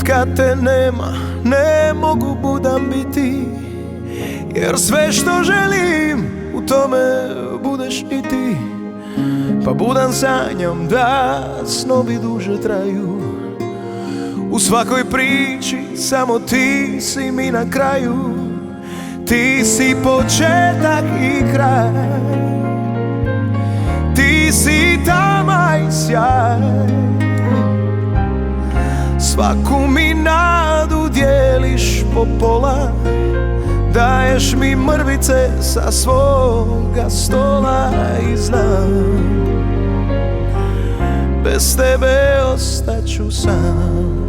Kad te nema, ne mogu budan biti, jer sve što želim u tome budeš i ti. Pa budan sanjam da snovi duže traju, u svakoj priči samo ti si mi na kraju. Ti si početak i kraj, ti si tama i sjaj. Svaku mi nadu dijeliš po pola, daješ mi mrvice sa svoga stola. I znam, bez tebe ostaću sam.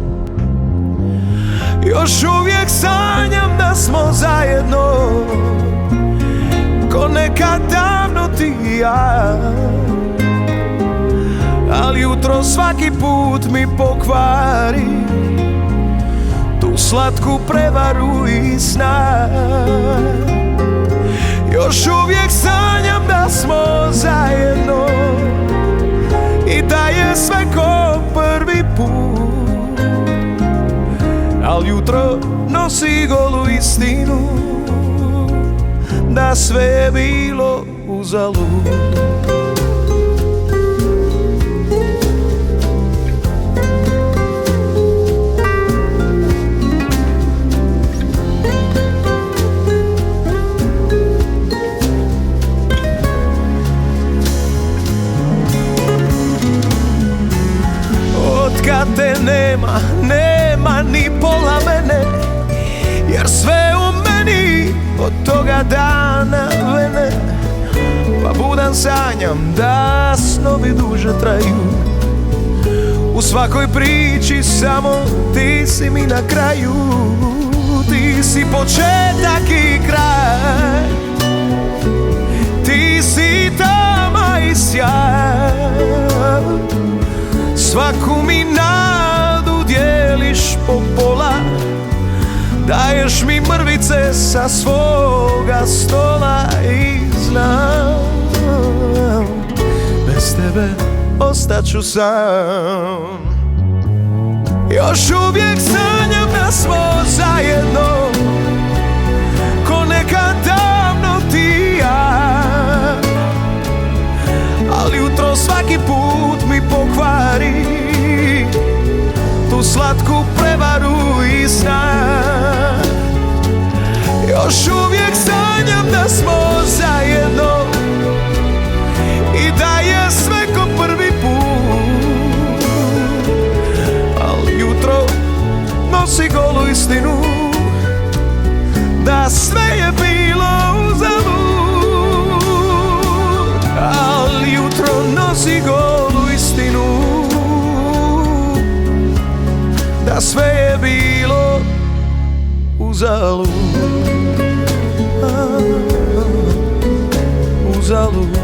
Još uvijek sanjam da smo zajedno, ko nekad davno ti i ja. Ali jutro svaki put mi pokvari tu slatku prevaru i sna. Još uvijek sanjam da smo zajedno i da je sve ko prvi put. Al jutro nosi golu istinu, da sve je bilo uzalud. Kad te nema, nema ni pola mene, jer sve u meni od toga dana vene. Pa budan sanjam da snovi duže traju, u svakoj priči samo ti si mi na kraju. Ti si početak i kraj, ti si tama i sjaj. Svaku mi nadu dijeliš po pola, daješ mi mrvice sa svoga stola. I znam, bez tebe ostaću sam. Još uvijek sanjam da smo zajedno, ko nekad davno ti i ja. Ali jutro svaki put mi pokvari tu slatku prevaru i sna. Još uvijek sanjam da smo zajedno i da je sve ko prvi put. Al jutro nosi golu istinu, da sve je bilo uzalud. Al jutro nosi golu istinu, da sve je bilo uzalud. Uzalud,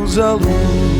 uzalud.